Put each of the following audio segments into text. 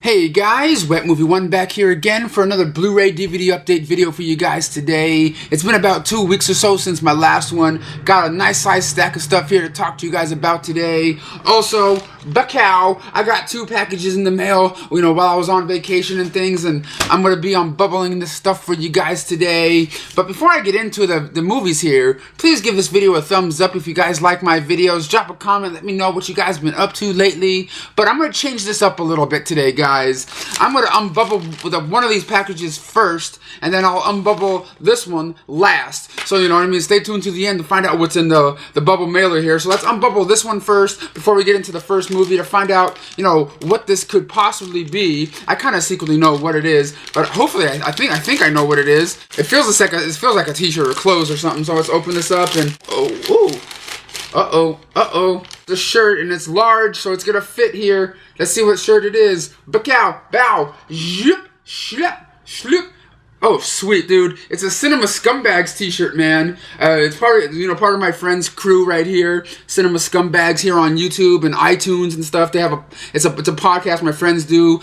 Hey guys, Wet Movie 1 back here again for another Blu-ray DVD update video for you guys today. It's been about 2 weeks or so since my last one. Got a nice sized stack of stuff here to talk to you guys about today. Also, Bacow, I got 2 packages in the mail, while I was on vacation and things, and I'm going to be bubbling this stuff for you guys today. But before I get into the movies here, please give this video a thumbs up if you guys like my videos. Drop a comment, let me know what you guys been up to lately. But I'm going to change this up a little bit today, guys. I'm going to unbubble with one of these packages first, and then I'll unbubble this one last. So, you know what I mean? Stay tuned to the end to find out what's in the bubble mailer here. So let's unbubble this one first before we get into the first movie to find out, what this could possibly be. I kind of secretly know what it is, but hopefully I think I know what it is. It feels like a t-shirt or clothes or something. So let's open this up and the shirt, and it's large, so it's gonna fit here. Let's see what shirt it is. Bacow, bow, zhup, shlep, shloop. Oh, sweet, dude. It's a Cinema Scumbags t-shirt, man. It's part of my friend's crew right here. Cinema Scumbags here on YouTube and iTunes and stuff. They have it's a podcast my friends do.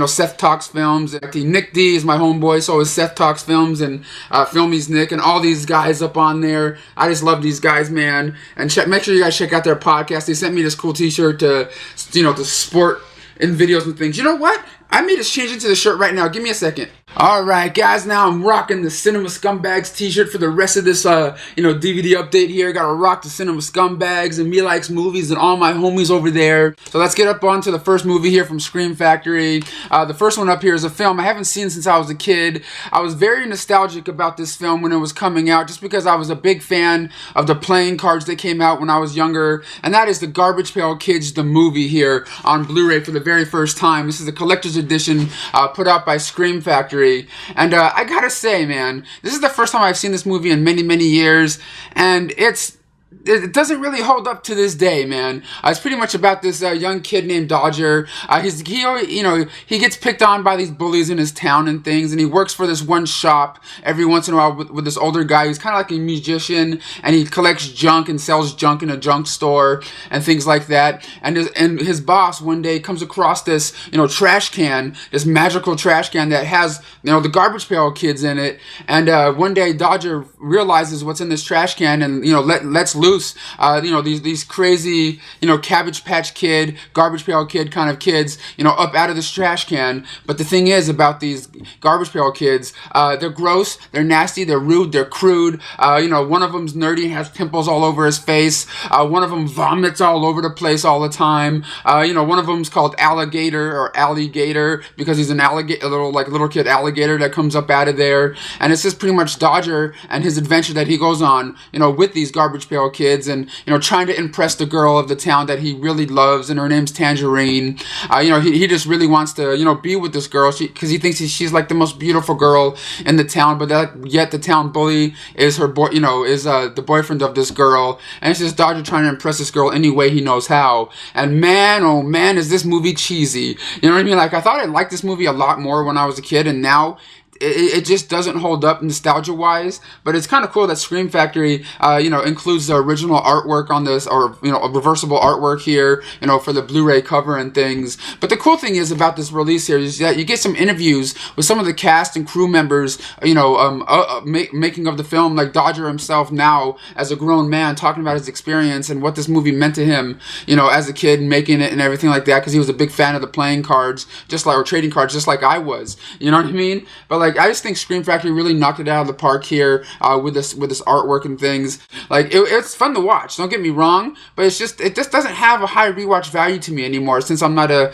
Seth Talks Films. Nick D is my homeboy, so is Seth Talks Films, and Filmies Nick, and all these guys up on there. I just love these guys, man. And make sure you guys check out their podcast. They sent me this cool t-shirt to sport in videos and things. You know what? I may just change into the shirt right now. Give me a second. Alright guys, now I'm rocking the Cinema Scumbags t-shirt for the rest of this DVD update here. Gotta rock the Cinema Scumbags and Me Likes Movies and all my homies over there. So let's get up onto the first movie here from Scream Factory. The first one up here is a film I haven't seen since I was a kid. I was very nostalgic about this film when it was coming out, just because I was a big fan of the playing cards that came out when I was younger, and that is the Garbage Pail Kids, the movie here on Blu-ray for the very first time. This is a collector's edition put out by Scream Factory. And I gotta say, man, this is the first time I've seen this movie in many, many years, and it doesn't really hold up to this day, man. It's pretty much about this young kid named Dodger. He gets picked on by these bullies in his town and things, and he works for this one shop every once in a while with this older guy who's kind of like a musician, and he collects junk and sells junk in a junk store and things like that. And his boss one day comes across this trash can, this magical trash can that has the Garbage Pail Kids in it. And one day Dodger realizes what's in this trash can, and lets loose these crazy Cabbage Patch Kid, Garbage Pail Kid kind of kids up out of this trash can. But the thing is about these Garbage Pail Kids, they're gross, they're nasty, they're rude, they're crude. One of them's nerdy and has pimples all over his face. One of them vomits all over the place all the time. One of them's called Alligator or Alligator because he's an alligator, a little kid alligator that comes up out of there. And it's just pretty much Dodger and his adventure that he goes on with these Garbage Pail Kids, and trying to impress the girl of the town that he really loves, and her name's Tangerine. He just really wants to be with this girl because he thinks she's like the most beautiful girl in the town, but yet the town bully is her boy, is the boyfriend of this girl, and it's just Dodger trying to impress this girl any way he knows how. And man, oh man, is this movie cheesy. You know what I mean? Like, I thought I liked this movie a lot more when I was a kid, and now it just doesn't hold up nostalgia-wise, but it's kind of cool that Scream Factory, includes the original artwork on this, or, a reversible artwork here, for the Blu-ray cover and things. But the cool thing is about this release here is that you get some interviews with some of the cast and crew members, making of the film, like Dodger himself now, as a grown man, talking about his experience and what this movie meant to him, as a kid, making it and everything like that, because he was a big fan of the playing cards, or trading cards, just like I was. You know what I mean? But I just think Scream Factory really knocked it out of the park here with this artwork and things. It's fun to watch. Don't get me wrong, but it just doesn't have a high rewatch value to me anymore since I'm not a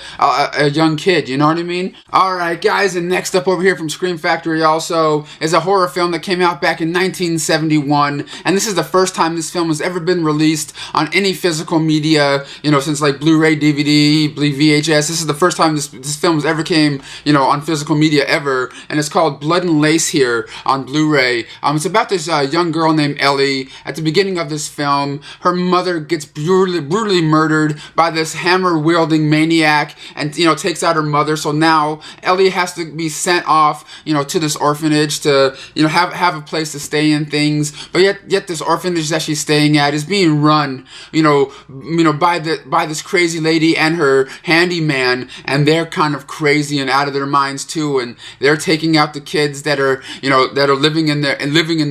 young kid. You know what I mean? All right, guys, and next up over here from Scream Factory also is a horror film that came out back in 1971, and this is the first time this film has ever been released on any physical media. Since like Blu-ray, DVD, VHS. This is the first time this film has ever came on physical media ever, and it's called called Blood and Lace here on Blu-ray. It's about this young girl named Ellie. At the beginning of this film, her mother gets brutally murdered by this hammer-wielding maniac, and takes out her mother. So now Ellie has to be sent off, to this orphanage to have a place to stay in things. But yet this orphanage that she's staying at is being run, by this crazy lady and her handyman, and they're kind of crazy and out of their minds too, and they're taking out the kids that are living in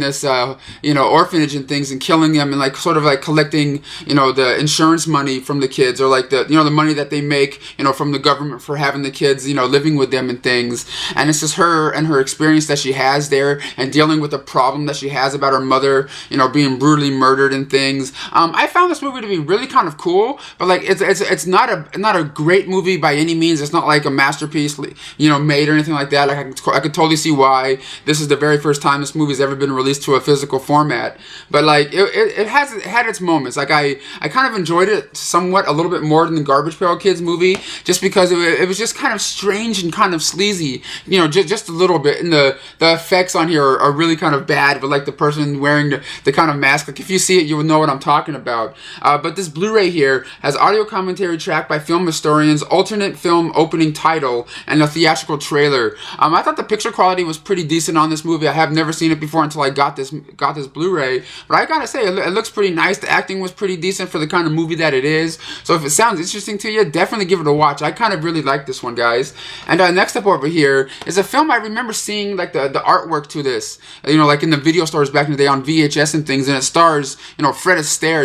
this orphanage and things, and killing them, and sort of collecting the insurance money from the kids, or the money that they make from the government for having the kids living with them and things. And it's just her and her experience that she has there, and dealing with the problem that she has about her mother being brutally murdered and things. I found this movie to be really kind of cool, but it's not a great movie by any means. It's not like a masterpiece made or anything like that. I could totally see why this is the very first time this movie's ever been released to a physical format. But it had its moments. I kind of enjoyed it somewhat, a little bit more than the Garbage Pail Kids movie, just because it was just kind of strange and kind of sleazy, just a little bit. And the effects on here are really kind of bad, but the person wearing the kind of mask, if you see it, you will know what I'm talking about. But this Blu-ray here has audio commentary track by film historians, alternate film opening title, and a theatrical trailer. I thought the picture quality was pretty decent on this movie. I have never seen it before until I got this Blu-ray, but I gotta say, it looks pretty nice. The acting was pretty decent for the kind of movie that it is. So if it sounds interesting to you, definitely give it a watch. I kind of really like this one, guys. And next up over here is a film I remember seeing the artwork to this, in the video stores back in the day on VHS and things, and it stars Fred Astaire,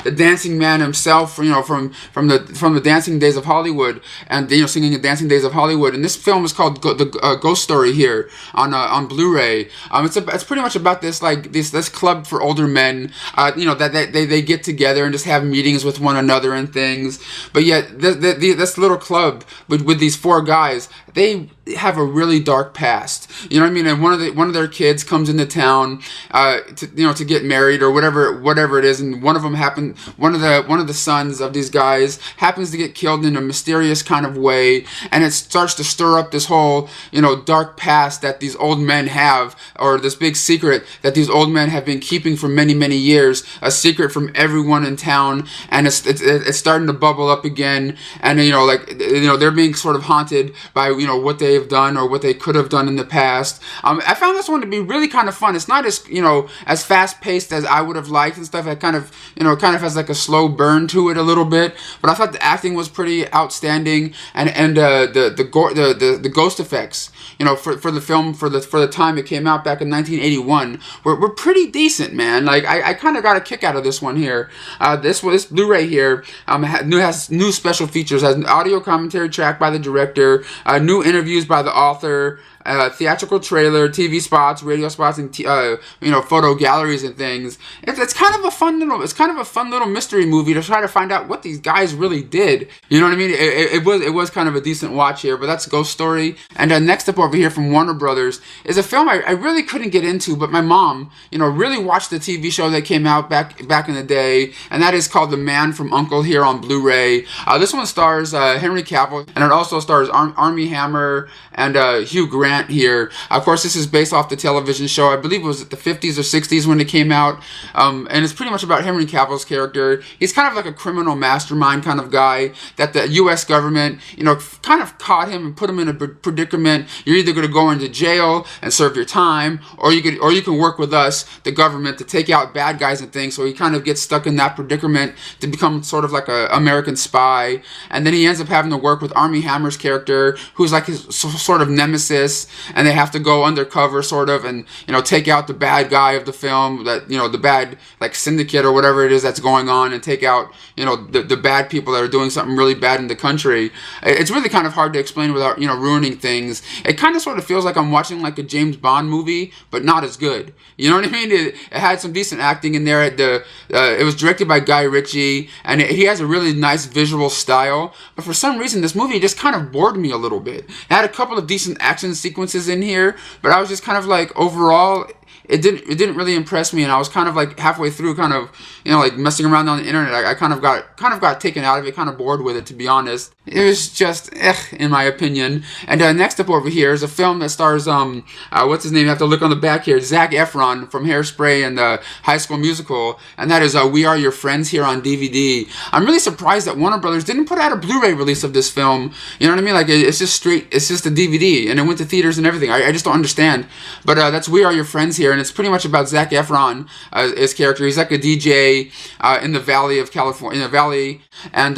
the dancing man himself, from the Dancing Days of Hollywood, and singing the Dancing Days of Hollywood. And this film is called the Ghost Story here on Blu-ray. It's pretty much about this this club for older men, that they get together and just have meetings with one another and things. But yet this little club with these four guys, they have a really dark past. You know what I mean? And one of their kids comes into town to get married or whatever it is, and one of the sons of these guys happens to get killed in a mysterious kind of way, and it starts to stir up this whole dark past that these old men have, or this big secret that these old men have been keeping for many years, a secret from everyone in town, and it's starting to bubble up again, and they're being sort of haunted by what they have done or what they could have done in the past. I found this one to be really kind of fun. It's not as fast paced as I would have liked and stuff. It kind of has a slow burn to it a little bit, but I thought the acting was pretty outstanding, and the ghost effects for the film, for the time it came out back in 1981, were pretty decent, man. I kind of got a kick out of this one here. This Blu-ray here has new special features, has an audio commentary track by the director, new interviews by the author, theatrical trailer, TV spots, radio spots, and photo galleries and things. It's kind of a fun little mystery movie to try to find out what these guys really did. You know what I mean? It was kind of a decent watch here. But that's Ghost Story. And next up over here from Warner Brothers is a film I really couldn't get into, but my mom really watched the TV show that came out back in the day, and that is called The Man from U.n.c.l.e. here on Blu-ray. This one stars Henry Cavill, and it also stars Armie Hammer and Hugh Grant here. Of course, this is based off the television show. I believe it was the 50s or 60s when it came out, and it's pretty much about Henry Cavill's character. He's kind of like a criminal mastermind kind of guy that the U.S. government, kind of caught him and put him in a predicament. You're either going to go into jail and serve your time, or you can work with us, the government, to take out bad guys and things. So he kind of gets stuck in that predicament to become sort of like an American spy, and then he ends up having to work with Armie Hammer's character, who's like his sort of nemesis, and they have to go undercover sort of and take out the bad guy of the film, that the bad syndicate or whatever it is that's going on, and take out the bad people that are doing something really bad in the country. It's really kind of hard to explain without ruining things. It kind of sort of feels like I'm watching like a James Bond movie, but not as good. You know what I mean? It had some decent acting in there. It was directed by Guy Ritchie, and he has a really nice visual style, but for some reason this movie just kind of bored me a little bit. It had a couple of decent action sequences in here, but I was just kind of overall, it didn't really impress me, and I was kind of like halfway through, kind of, you know, like messing around on the internet. I kind of got taken out of it, kind of bored with it, to be honest. It was just in my opinion. And next up over here is a film that stars what's his name? You have to look on the back here. Zac Efron from Hairspray and High School Musical, and that is We Are Your Friends here on DVD. I'm really surprised that Warner Brothers didn't put out a Blu-ray release of this film. You know what I mean? Like, it's just a DVD, and it went to theaters and everything. I just don't understand. But that's We Are Your Friends here, and it's pretty much about Zac Efron, his character. He's like a DJ in the Valley of California, and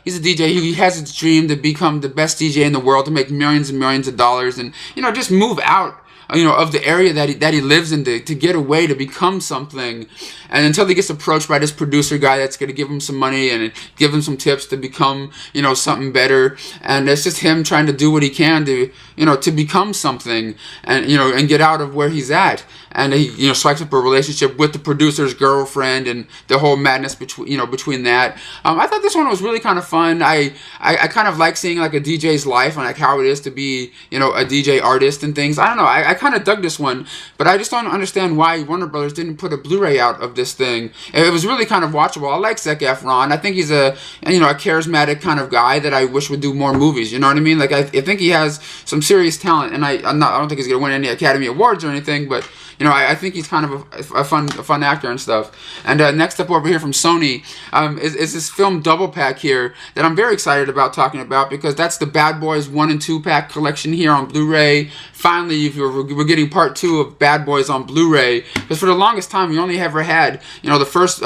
he's a DJ. He has his dream to become the best DJ in the world, to make millions and millions of dollars, and, you know, just move out, you know, of the area that he lives in, to get away, to become something. And until he gets approached by this producer guy that's going to give him some money and give him some tips to become, you know, something better. And it's just him trying to do what he can to, you know, to become something, and, you know, and get out of where he's at. And he, you know, strikes up a relationship with the producer's girlfriend, and the whole madness between that. I thought this one was really kind of fun. I kind of like seeing like a DJ's life and like how it is to be, you know, a DJ artist and things. I don't know. I kind of dug this one, but I just don't understand why Warner Brothers didn't put a Blu-ray out of this thing. It was really kind of watchable. I like Zac Efron. I think he's a charismatic kind of guy that I wish would do more movies. You know what I mean? Like, I think he has some serious talent, and I don't think he's gonna win any Academy Awards or anything, but, you know, I think he's kind of a fun actor and stuff. And next up over here from Sony is this film double pack here that I'm very excited about talking about, because that's the Bad Boys 1 and 2 pack collection here on Blu-ray. Finally, we're getting part 2 of Bad Boys on Blu-ray, because for the longest time we only ever had, you know, the first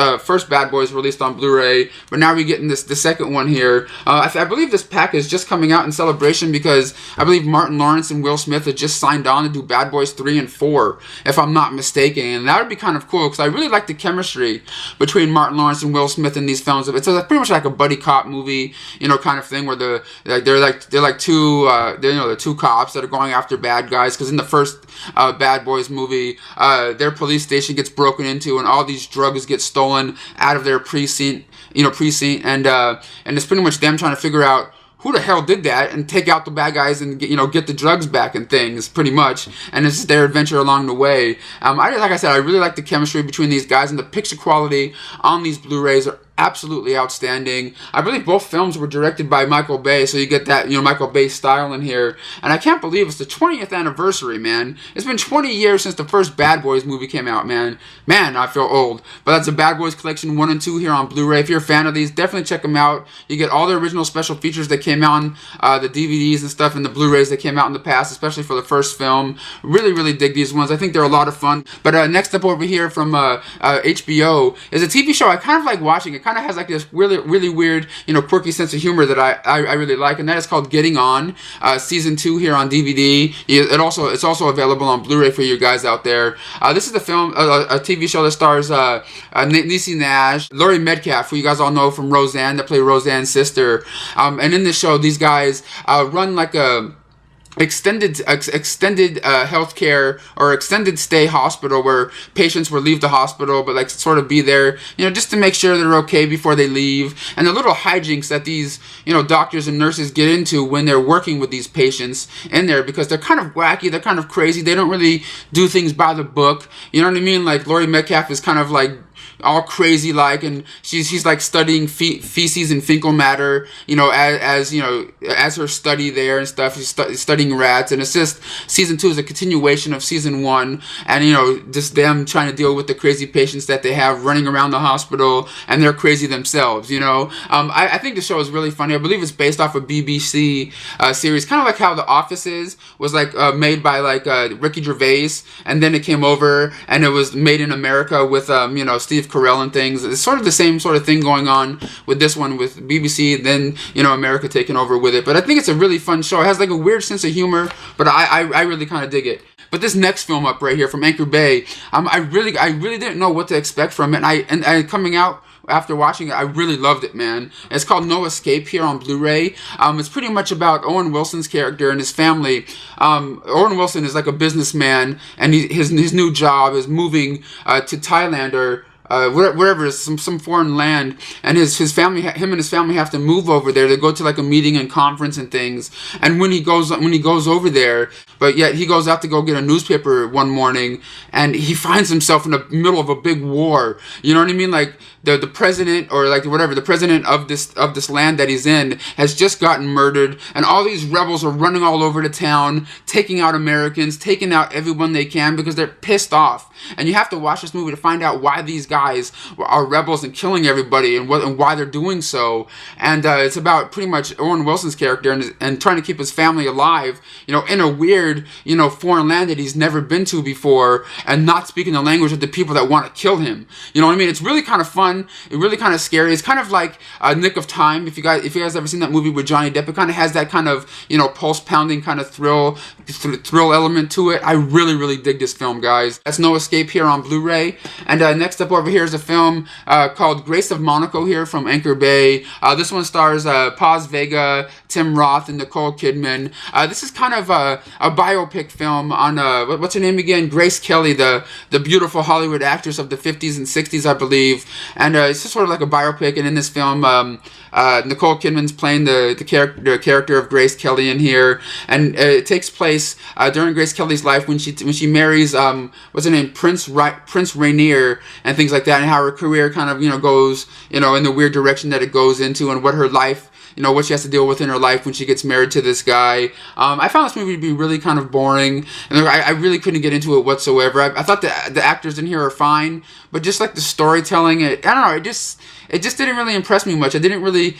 Bad Boys released on Blu-ray, but now we're getting the second one here. I believe this pack is just coming out in celebration, because I believe Martin Lawrence and Will Smith had just signed on to do Bad Boys 3 and 4, if I'm not mistaken, and that would be kind of cool, because I really like the chemistry between Martin Lawrence and Will Smith in these films. It's pretty much like a buddy cop movie, you know, kind of thing, where they're two cops that are going after bad guys, because in the first Bad Boys movie, their police station gets broken into, and all these drugs get stolen out of their precinct, and it's pretty much them trying to figure out who the hell did that, and take out the bad guys and get the drugs back and things, pretty much. And it's their adventure along the way. Like I said, I really like the chemistry between these guys, and the picture quality on these Blu-rays are absolutely outstanding. I believe both films were directed by Michael Bay, so you get that, Michael Bay style in here. And I can't believe it's the 20th anniversary, man. It's been 20 years since the first Bad Boys movie came out, man. Man, I feel old. But that's the Bad Boys Collection 1 and 2 here on Blu-ray. If you're a fan of these, definitely check them out. You get all the original special features that came out on the DVDs and stuff, and the Blu-rays that came out in the past, especially for the first film. Really, really dig these ones. I think they're a lot of fun. But next up over here from HBO is a TV show I kind of like watching. It kind of has like this really, really weird, quirky sense of humor that I really like, and that is called Getting On, season 2 here on DVD. It's also available on Blu-ray for you guys out there. This is a TV show that stars Niecy Nash, Laurie Metcalf, who you guys all know from Roseanne, that play Roseanne's sister. And in this show, these guys run like a extended healthcare or extended stay hospital, where patients will leave the hospital but like sort of be there, just to make sure they're okay before they leave. And the little hijinks that these doctors and nurses get into when they're working with these patients in there, because they're kind of wacky, they're kind of crazy, they don't really do things by the book. You know what I mean? Like Laurie Metcalf is kind of like all crazy like, and she's like studying feces and fecal matter, as her study there and stuff. She's studying rats, and it's just season 2 is a continuation of season 1, and just them trying to deal with the crazy patients that they have running around the hospital, and they're crazy themselves. I think the show is really funny. I believe it's based off a BBC series, kind of like how The Office was like made by like Ricky Gervais, and then it came over and it was made in America with Steve Carell and things. It's sort of the same sort of thing going on with this one with BBC, then America taking over with it. But I think it's a really fun show. It has like a weird sense of humor, but I really kind of dig it. But this next film up right here from Anchor Bay, I really didn't know what to expect from it, and coming out after watching it, I really loved it, man. It's called No Escape here on Blu-ray. It's pretty much about Owen Wilson's character and his family. Owen Wilson is like a businessman, and his new job is moving to Thailand, or wherever, some foreign land, and his family, him and his family have to move over there. They go to like a meeting and conference and things. And when he goes over there, but yet he goes out to go get a newspaper one morning, and he finds himself in the middle of a big war. You know what I mean? Like the president, or like whatever, the president of this land that he's in has just gotten murdered, and all these rebels are running all over the town, taking out Americans, taking out everyone they can because they're pissed off. And you have to watch this movie to find out why these guys are rebels and killing everybody, and why they're doing so. And it's about pretty much Owen Wilson's character and trying to keep his family alive, in a weird, foreign land that he's never been to before, and not speaking the language of the people that want to kill him. You know what I mean? It's really kind of fun. It's really kind of scary. It's kind of like Nick of Time. If you guys ever seen that movie with Johnny Depp, it kind of has that kind of, pulse pounding kind of thrill element to it. I really, really dig this film, guys. That's No Escape here on Blu-ray. And next up over here is a film called Grace of Monaco here from Anchor Bay. This one stars Paz Vega, Tim Roth, and Nicole Kidman. This is kind of a biopic film on what's her name again? Grace Kelly, the beautiful Hollywood actress of the 50s and 60s, I believe. And it's just sort of like a biopic. And in this film, Nicole Kidman's playing the character of Grace Kelly in here, and it takes place during Grace Kelly's life when she marries what's her name, Prince Rainier, and things like that, and how her career kind of goes in the weird direction that it goes into, and what her life, what she has to deal with in her life when she gets married to this guy. I found this movie to be really kind of boring, and I really couldn't get into it whatsoever. I thought the actors in here are fine, but just like the storytelling, I don't know, it just didn't really impress me much. I didn't really,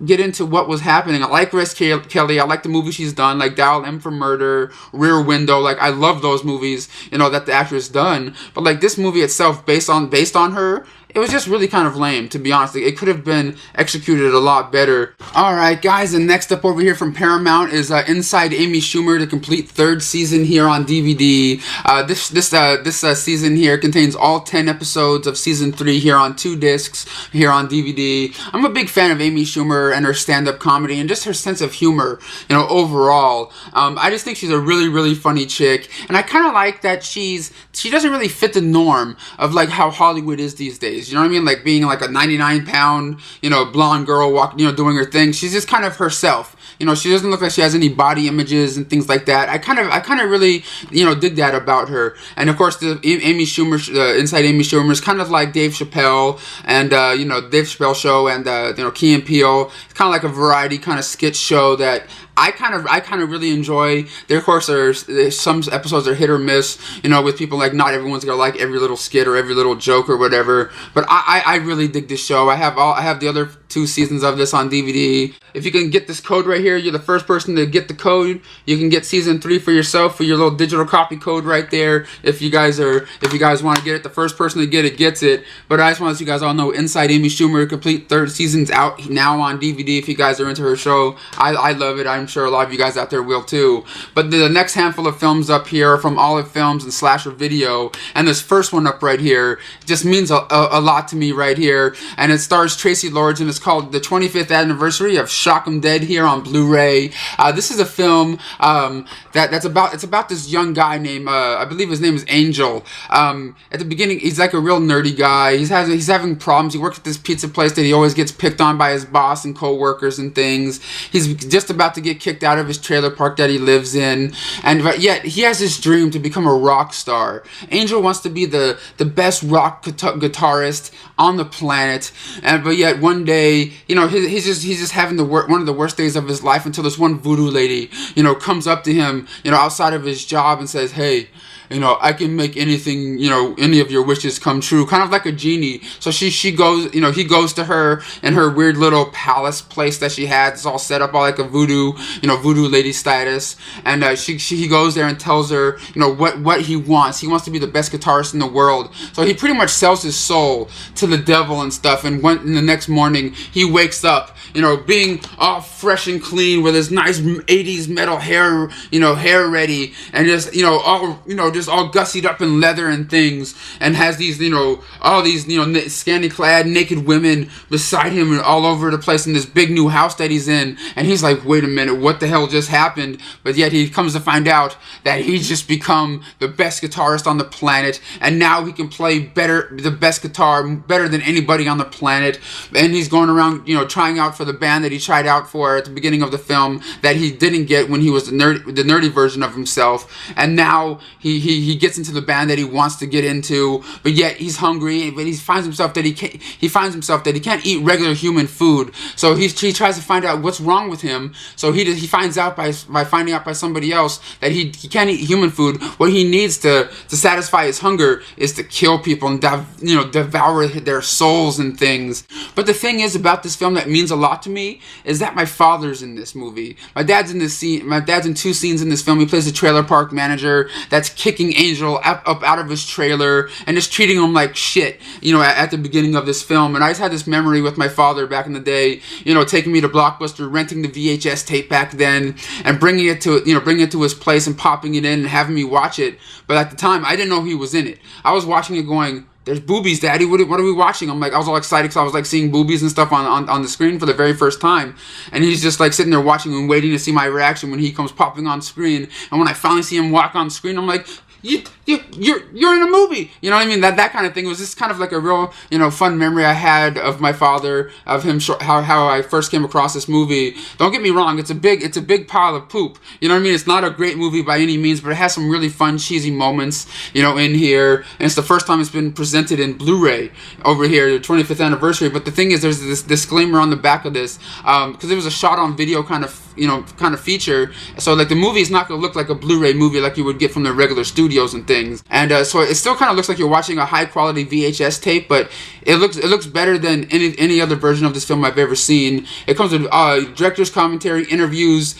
get into what was happening. I like Grace Kelly. I like the movies she's done, like Dial M for Murder, Rear Window. Like, I love those movies, that the actress done. But like this movie itself, based on her, it was just really kind of lame, to be honest. It could have been executed a lot better. Alright, guys, and next up over here from Paramount is Inside Amy Schumer, the complete third season here on DVD. This season here contains all 10 episodes of season 3 here on 2 discs here on DVD. I'm a big fan of Amy Schumer and her stand-up comedy and just her sense of humor, overall. I just think she's a really, really funny chick, and I kind of like that she doesn't really fit the norm of like how Hollywood is these days. You know what I mean? Like being like a 99-pound, blonde girl doing her thing. She's just kind of herself. She doesn't look like she has any body images and things like that. I kind of really, dig that about her. And of course, the Amy Schumer, Inside Amy Schumer is kind of like Dave Chappelle and Dave Chappelle show and Key and Peele. It's kind of like a variety kind of sketch show that I kind of really enjoy. There, of course, there's some episodes are hit or miss, with people like not everyone's gonna like every little skit or every little joke or whatever. But I really dig this show. I have the other 2 seasons of this on DVD. If you can get this code right here, you're the first person to get the code. You can get season 3 for yourself for your little digital copy code right there. If you guys want to get it, the first person to get it gets it. But I just want to let you guys all know, Inside Amy Schumer, complete third season's out now on DVD. If you guys are into her show, I love it. I'm sure a lot of you guys out there will too. But the next handful of films up here are from Olive Films and Slasher Video, and this first one up right here just means a lot to me right here. And it stars Tracy Lords, and it's called The 25th Anniversary of Shock 'Em Dead here on Blu-ray. This is a film it's about this young guy named I believe his name is Angel. At the beginning, he's like a real nerdy guy. He's having problems. He works at this pizza place that he always gets picked on by his boss and co-workers and things. He's just about to get kicked out of his trailer park that he lives in, but yet he has this dream to become a rock star. Angel wants to be the best rock guitarist on the planet, but yet one day, he's just having one of the worst days of his life until this one voodoo lady, comes up to him, outside of his job and says, "Hey, I can make anything, any of your wishes come true," kind of like a genie. So she goes, he goes to her in her weird little palace place that she had. It's all set up all like a voodoo lady status. And he goes there and tells her, what he wants. He wants to be the best guitarist in the world. So he pretty much sells his soul to the devil and stuff. And the next morning, he wakes up, being all fresh and clean with his nice 80s metal hair, hair ready, and just, just all gussied up in leather and things, and has these, all these, scantily clad naked women beside him and all over the place in this big new house that he's in. And he's like, wait a minute, what the hell just happened? But yet he comes to find out that he's just become the best guitarist on the planet, and now he can play the best guitar, better than anybody on the planet. And he's going around, trying out for the band that he tried out for at the beginning of the film that he didn't get when he was the nerdy version of himself. And now he gets into the band that he wants to get into, but yet he's hungry, but he finds himself that he can't eat regular human food. So he tries to find out what's wrong with him. So he finds out by finding out by somebody else that he can't eat human food. What he needs to satisfy his hunger is to kill people and devour their souls and things. But the thing is about this film that means a lot to me is that my father's in this movie. My dad's in this scene. My dad's in 2 scenes in this film. He plays a trailer park manager that's kicking Angel up out of his trailer and just treating him like shit, at the beginning of this film. And I just had this memory with my father back in the day, taking me to Blockbuster, renting the VHS tape back then, and bringing it to his place and popping it in and having me watch it. But at the time, I didn't know he was in it. I was watching it going, there's boobies, Daddy. What are we watching? I was all excited because I was like seeing boobies and stuff on the screen for the very first time. And he's just like sitting there watching and waiting to see my reaction when he comes popping on screen. And when I finally see him walk on screen, I'm like, you're in a movie. You know what I mean? That kind of thing. It was just kind of like a real, fun memory I had of my father, of him, how I first came across this movie. Don't get me wrong, it's a big pile of poop. You know what I mean? It's not a great movie by any means, but it has some really fun, cheesy moments, in here. And it's the first time it's been presented in Blu-ray over here, the 25th anniversary. But the thing is, there's this disclaimer on the back of this, because it was a shot-on-video kind of feature. So like the movie is not going to look like a Blu-ray movie like you would get from the regular studios and things. And so it still kind of looks like you're watching a high-quality VHS tape, but it looks better than any other version of this film I've ever seen. It comes with director's commentary, interviews,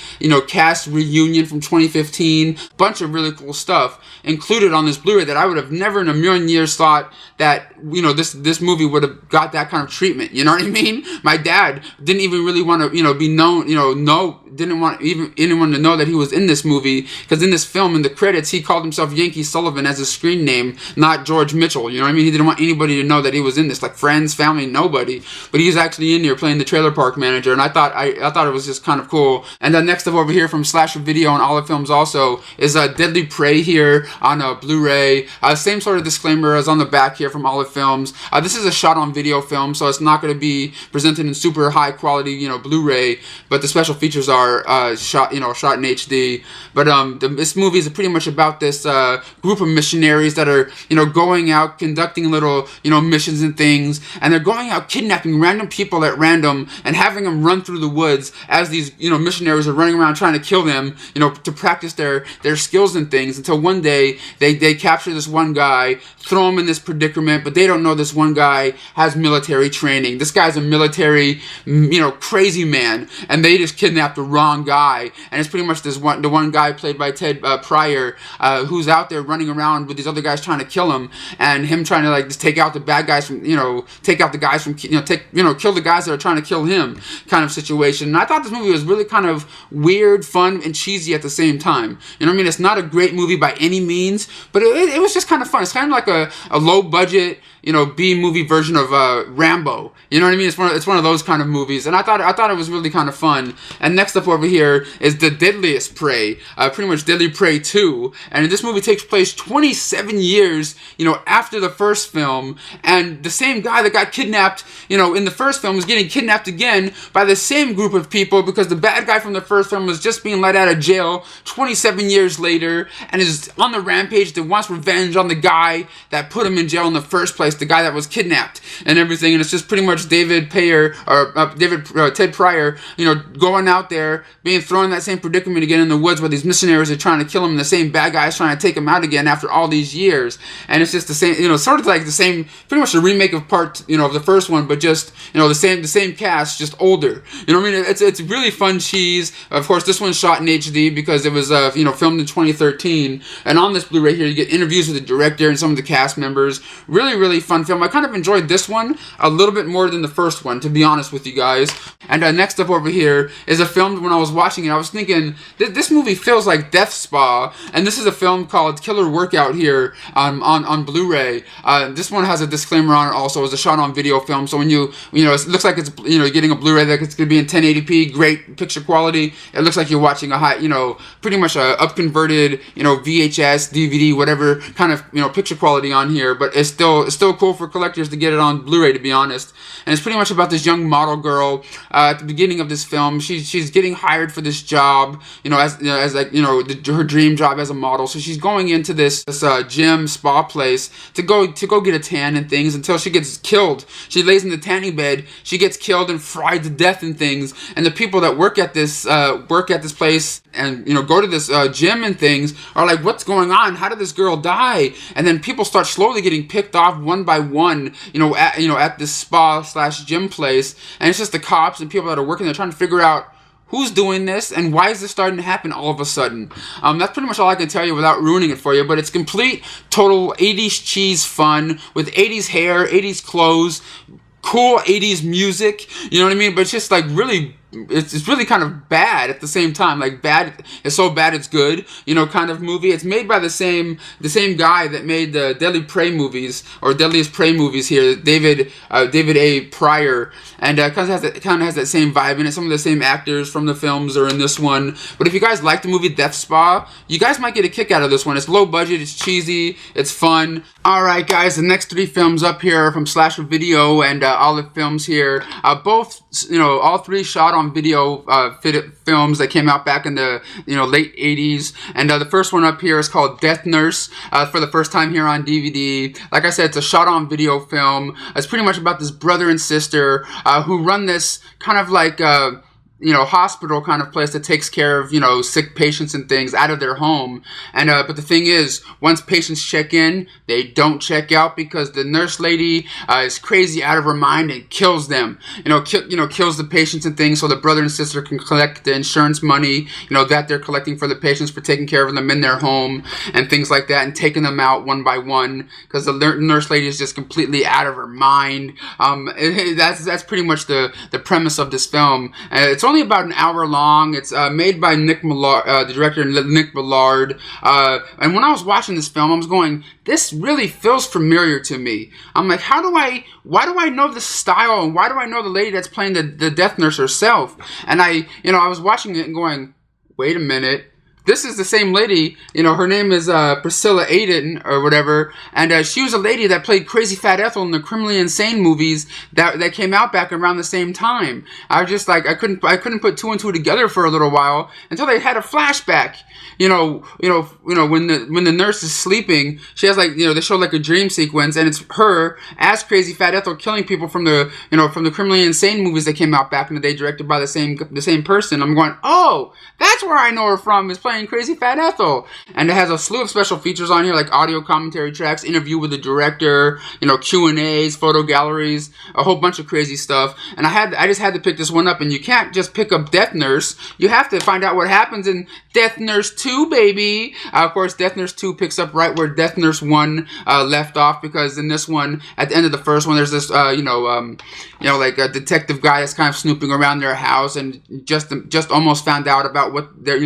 cast reunion from 2015, bunch of really cool stuff included on this Blu-ray that I would have never in a million years thought that this movie would have got that kind of treatment. You know what I mean? My dad didn't even really want to be known, didn't want even anyone to know that he was in this movie, because in this film, in the credits, he called himself Yankee Sullivan as his screen name, not George Mitchell. You know what I mean? He didn't want anybody to know that he was in this, like friends, family, nobody. But he's actually in here playing the trailer park manager, and I thought it was just kind of cool. And then next up over here from Slasher Video and Olive Films also is Deadly Prey here on Blu-ray. Same sort of disclaimer as on the back here from Olive Films. This is a shot-on-video film, so it's not going to be presented in super high-quality, Blu-ray, but the special features are shot in HD. But this movie is pretty much about this group of missionaries that are going out conducting little missions and things, and they're going out kidnapping random people at random and having them run through the woods as these missionaries are running around trying to kill them, to practice their skills and things, until one day they capture this one guy, throw him in this predicament, but they don't know this one guy has military training. This guy's a military crazy man, and they just kidnapped the wrong guy. And it's pretty much the one guy played by Ted Pryor, who's out there running around with these other guys trying to kill him, and him trying to just take out the bad guys from take out the guys from kill the guys that are trying to kill him, kind of situation. And I thought this movie was really kind of weird, fun, and cheesy at the same time. You know what I mean? It's not a great movie by any means, but it was just kind of fun. It's kind of like a low budget B-movie version of Rambo. You know what I mean? It's one of those kind of movies, and I thought it was really kind of fun. And next up over here is The Deadliest Prey, pretty much Deadly Prey 2, and this movie takes place 27 years, after the first film, and the same guy that got kidnapped, in the first film is getting kidnapped again by the same group of people, because the bad guy from the first film was just being let out of jail 27 years later, and is on the rampage that wants revenge on the guy that put him in jail in the first place, the guy that was kidnapped and everything. And it's just pretty much Ted Pryor, going out there, being thrown in that same predicament again in the woods where these missionaries are trying to kill him, and the same bad guys trying to take him out again after all these years. And it's just the same, sort of like the same, pretty much the remake of part, of the first one, but just, the same cast, just older. You know what I mean? It's really fun cheese. Of course, this one's shot in HD because it was, filmed in 2013. And on this Blu-ray here, you get interviews with the director and some of the cast members. Really, really fun film. I kind of enjoyed this one a little bit more than the first one, to be honest with you guys. And next up over here is a film. When I was watching it, I was thinking, this movie feels like Death Spa, and this is a film called solid killer workout here on Blu-ray. This one has a disclaimer on it also. It's a shot on video film, so when it looks like it's getting a Blu-ray that it's going to be in 1080p, great picture quality. It looks like you're watching a high, pretty much a upconverted, VHS, DVD, whatever kind of picture quality on here. But it's still cool for collectors to get it on Blu-ray, to be honest. And it's pretty much about this young model girl at the beginning of this film. She's getting hired for this job, her dream job as a model. So she's going into this gym spa place to go get a tan and things until she gets killed. She lays in the tanning bed. She gets killed and fried to death and things. And the people that work at this place and go to this gym and things are like, what's going on? How did this girl die? And then people start slowly getting picked off one by one, at this spa/gym place. And it's just the cops and people that are working there trying to figure out who's doing this and why is this starting to happen all of a sudden. That's pretty much all I can tell you without ruining it for you. But it's complete, total 80s cheese fun with 80s hair, 80s clothes, cool 80s music. You know what I mean? But it's just like really... It's really kind of bad at the same time. Like, bad, it's so bad it's good, kind of movie. It's made by the same guy that made the Deadliest Prey movies here, David A. Pryor, and kind of has that same vibe in it. Some of the same actors from the films are in this one. But if you guys like the movie Death Spa, you guys might get a kick out of this one. It's low budget, it's cheesy, it's fun. Alright guys, the next 3 films up here are from Slasher Video and Olive Films here. Both, all 3 shot on video films that came out back in the late 80s. And the first one up here is called Death Nurse, for the first time here on DVD. Like I said, it's a shot on video film. It's pretty much about this brother and sister who run this kind of like hospital kind of place that takes care of, sick patients and things out of their home. And, but the thing is, once patients check in, they don't check out because the nurse lady, is crazy out of her mind and kills them. Kills the patients and things so the brother and sister can collect the insurance money, that they're collecting for the patients for taking care of them in their home and things like that, and taking them out one by one because the nurse lady is just completely out of her mind. That's pretty much the premise of this film. It's only about an hour long. It's made by the director Nick Millard. And when I was watching this film, I was going, this really feels familiar to me. I'm like, why do I know this style, and why do I know the lady that's playing the death nurse herself? And I was watching it and going, wait a minute. This is the same lady, her name is Priscilla Aiden or whatever, and she was a lady that played Crazy Fat Ethel in the Criminally Insane movies that came out back around the same time. I just I couldn't put 2 and 2 together for a little while until they had a flashback. When the nurse is sleeping, she has they show a dream sequence, and it's her as Crazy Fat Ethel killing people from the Criminally Insane movies that came out back in the day, directed by the same person. I'm going, oh, that's where I know her from, is playing Crazy Fat Ethel. And it has a slew of special features on here, like audio commentary tracks, interview with the director, Q&As, photo galleries, a whole bunch of crazy stuff. And I just had to pick this one up, and you can't just pick up Death Nurse. You have to find out what happens in Death Nurse 2, baby. Of course, Death Nurse 2 picks up right where Death Nurse 1 left off, because in this one, at the end of the first one, there's this, a detective guy that's kind of snooping around their house and just almost found out about what their,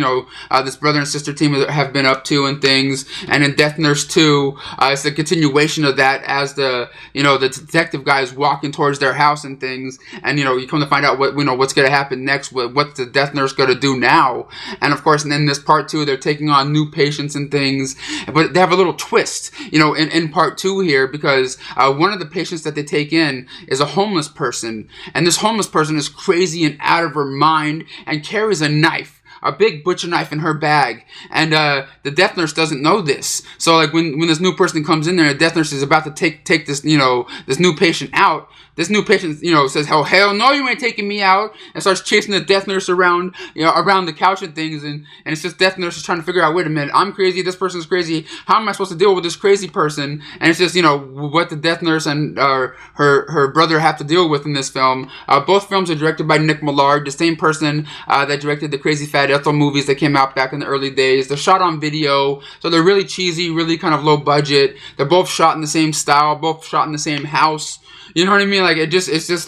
this brother and sister team have been up to and things. And in Death Nurse 2, it's the continuation of that as the detective guy is walking towards their house and things. And, you come to find out what's going to happen next, what's the Death Nurse going to do now. And of course, and then this part 2, they're taking on new patients and things. But they have a little twist, in part 2 here, because one of the patients that they take in is a homeless person. And this homeless person is crazy and out of her mind and carries a knife. A big butcher knife in her bag, and the death nurse doesn't know this. So when this new person comes in there, the death nurse is about to take this this new patient out. This new patient says, "Oh hell no, you ain't taking me out," and starts chasing the death nurse around around the couch and things, and it's just death nurse is trying to figure out, wait a minute, I'm crazy, this person's crazy, how am I supposed to deal with this crazy person? And it's just what the death nurse and her brother have to deal with in this film. Both films are directed by Nick Millard, the same person that directed the Crazy Fat Ethel movies that came out back in the early days. They're shot on video, so they're really cheesy, really kind of low budget. They're both shot in the same style, both shot in the same house. You know what I mean? It's just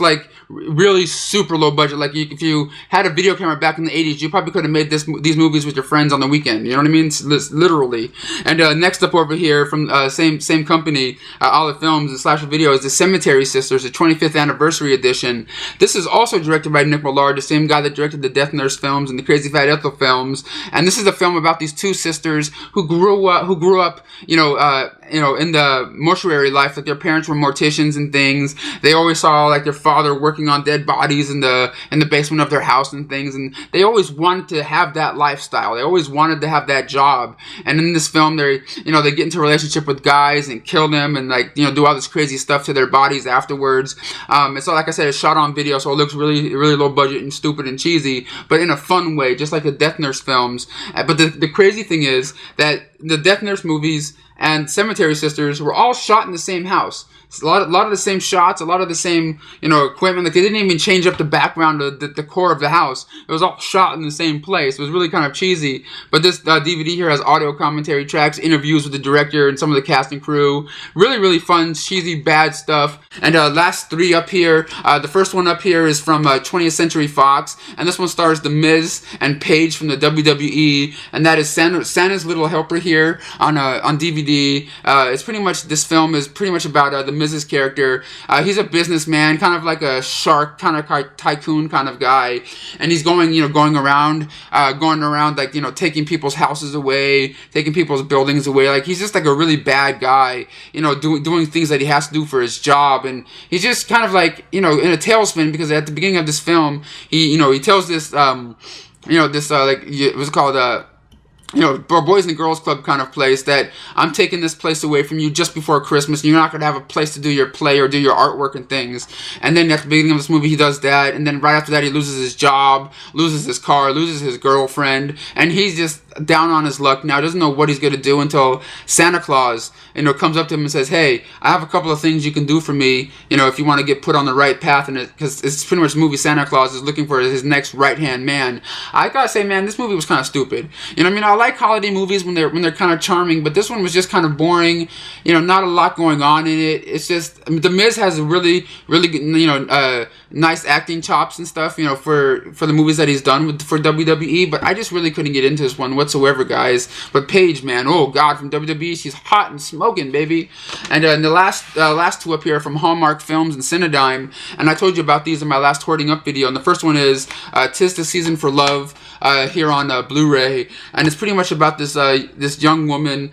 really super low budget. Like if you had a video camera back in the 80s, you probably could have made these movies with your friends on the weekend. You know what I mean? Literally. And next up over here from same company, Olive Films and Slasher Video, is The Cemetery Sisters, the 25th anniversary edition. This is also directed by Nick Millard, the same guy that directed the Death Nurse films and the Crazy Fat Ethel films. And this is a film about these two sisters who grew up, in the mortuary life. Like their parents were morticians and things. They always saw like their father working on dead bodies in the basement of their house and things. And they always wanted to have that lifestyle. They always wanted to have that job. And in this film, they get into a relationship with guys and kill them and do all this crazy stuff to their bodies afterwards. It's like I said, it's shot on video, so it looks really, really low budget and stupid and cheesy, but in a fun way, just like the Death Nurse films. But the crazy thing is that the Death Nurse movies and Cemetery Sisters were all shot in the same house. A lot of the same shots, a lot of the same, equipment. Like they didn't even change up the background of the core of the house. It was all shot in the same place. It was really kind of cheesy. But this DVD here has audio commentary tracks, interviews with the director and some of the cast and crew. Really, really fun, cheesy, bad stuff. And last three up here. The first one up here is from 20th Century Fox, and this one stars The Miz and Paige from the WWE, and that is Santa's Little Helper here on DVD. This film is pretty much about the Miz's character. He's a businessman, kind of like a shark, kind of tycoon kind of guy, and he's going around, taking people's houses away, taking people's buildings away. Like he's just like a really bad guy, doing things that he has to do for his job, and he's just kind of like, in a tailspin, because at the beginning of this film, he tells this, it was called, Boys and Girls Club kind of place, that I'm taking this place away from you just before Christmas, and you're not going to have a place to do your play or do your artwork and things. And then at the beginning of this movie, he does that, and then right after that, he loses his job, loses his car, loses his girlfriend, and he's just down on his luck now, doesn't know what he's going to do until Santa Claus, comes up to him and says, hey, I have a couple of things you can do for me, if you want to get put on the right path. And because it's pretty much the movie Santa Claus is looking for his next right-hand man. I gotta say, man, this movie was kind of stupid. I like holiday movies when they're kind of charming, but this one was just kind of boring. Not a lot going on in it. It's just, The Miz has a really, really good, nice acting chops and stuff, for the movies that he's done for WWE, but I just really couldn't get into this one whatsoever, guys. But Paige, man, oh god, from WWE, she's hot and smoking, baby. And the last two up here are from Hallmark Films and Cinedigm, and I told you about these in my last Hoarding Up video. And the first one is 'Tis the Season for Love, here on Blu-ray, and it's pretty much about this young woman.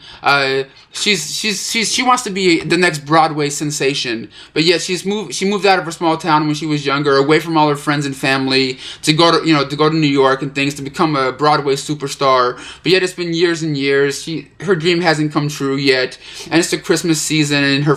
She wants to be the next Broadway sensation, but yet she moved out of her small town when she was younger, away from all her friends and family, to go to New York and things, to become a Broadway superstar. But yet it's been years and years. Her dream hasn't come true yet, and it's the Christmas season, and her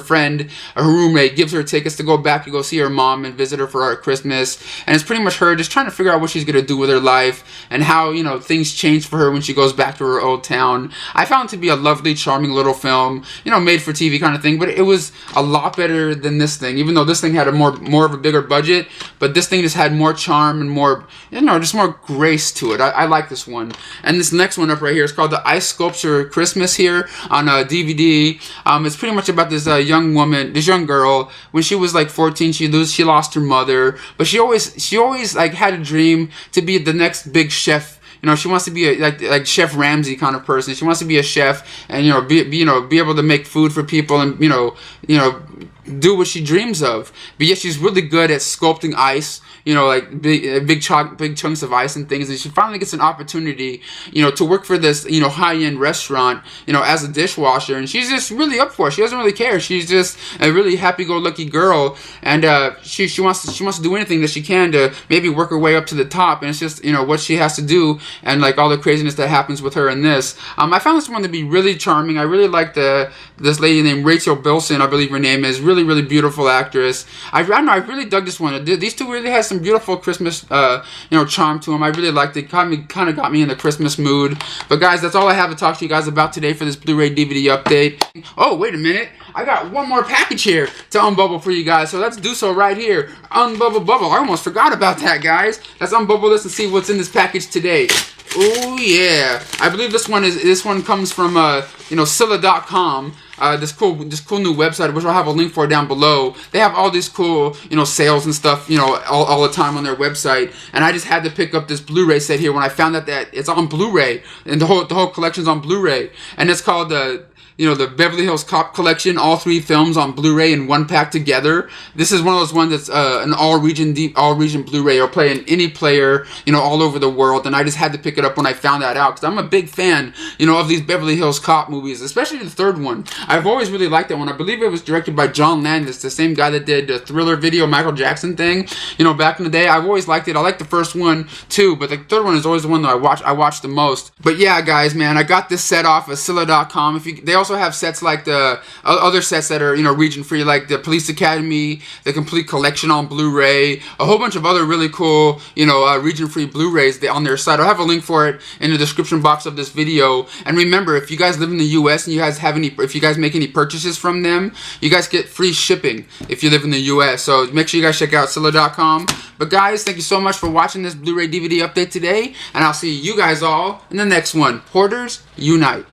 roommate, gives her tickets to go back to go see her mom and visit her for our Christmas. And it's pretty much her just trying to figure out what she's gonna do with her life, and how things change for her when she goes back to her old town. I found it to be a lovely, charming little film, made for TV kind of thing, but it was a lot better than this thing, even though this thing had a more of a bigger budget. But this thing just had more charm and more, just more grace to it. I like this one. And this next one up right here is called The Ice Sculpture Christmas here on DVD. It's pretty much about this young girl. When she was like 14, she lost her mother, but she always like had a dream to be the next big chef. She wants to be like Chef Ramsay kind of person. She wants to be a chef and be able to make food for people and do what she dreams of. But yet she's really good at sculpting ice. Big chunks of ice and things, and she finally gets an opportunity, to work for this, high-end restaurant, as a dishwasher, and she's just really up for it. She doesn't really care. She's just a really happy-go-lucky girl, and she wants to do anything that she can to maybe work her way up to the top, and it's just, what she has to do, and like all the craziness that happens with her in this. I found this one to be really charming. I really liked this lady named Rachel Bilson, I believe her name is. Really, really beautiful actress. I really dug this one. These two really had some beautiful Christmas, charm to them. I really liked it. Kind of got me in the Christmas mood. But guys, that's all I have to talk to you guys about today for this Blu-ray DVD update. Oh, wait a minute. I got one more package here to unbubble for you guys, so let's do so right here. Unbubble bubble. I almost forgot about that, guys. Let's unbubble this and see what's in this package today. Oh yeah, I believe this one comes from U.n.c.l.e.com. This cool new website, which I'll have a link for down below. They have all these cool, sales and stuff, all the time on their website. And I just had to pick up this Blu-ray set here when I found out that it's on Blu-ray, and the whole collection's on Blu-ray, and it's called the Beverly Hills Cop Collection, all 3 films on Blu-ray in one pack together. This is one of those ones that's an all-region Blu-ray. It'll play in any player, all over the world. And I just had to pick it up when I found that out, because I'm a big fan, of these Beverly Hills Cop movies, especially the third one. I've always really liked that one. I believe it was directed by John Landis, the same guy that did the Thriller video, Michael Jackson thing, back in the day. I've always liked it. I like the first one too, but the third one is always the one that I watch the most. But yeah, guys, man, I got this set off of U.n.c.l.e.com. They also have sets like the other sets that are region free, like the Police Academy, the complete collection on Blu-ray, a whole bunch of other really cool region free Blu-rays on their site. I'll have a link for it in the description box of this video. And remember, if you guys live in the US and if you guys make any purchases from them, you guys get free shipping if you live in the US. So make sure you guys check out U.n.c.l.e.com. But guys, thank you so much for watching this Blu-ray DVD update today, and I'll see you guys all in the next one. Hoarders unite.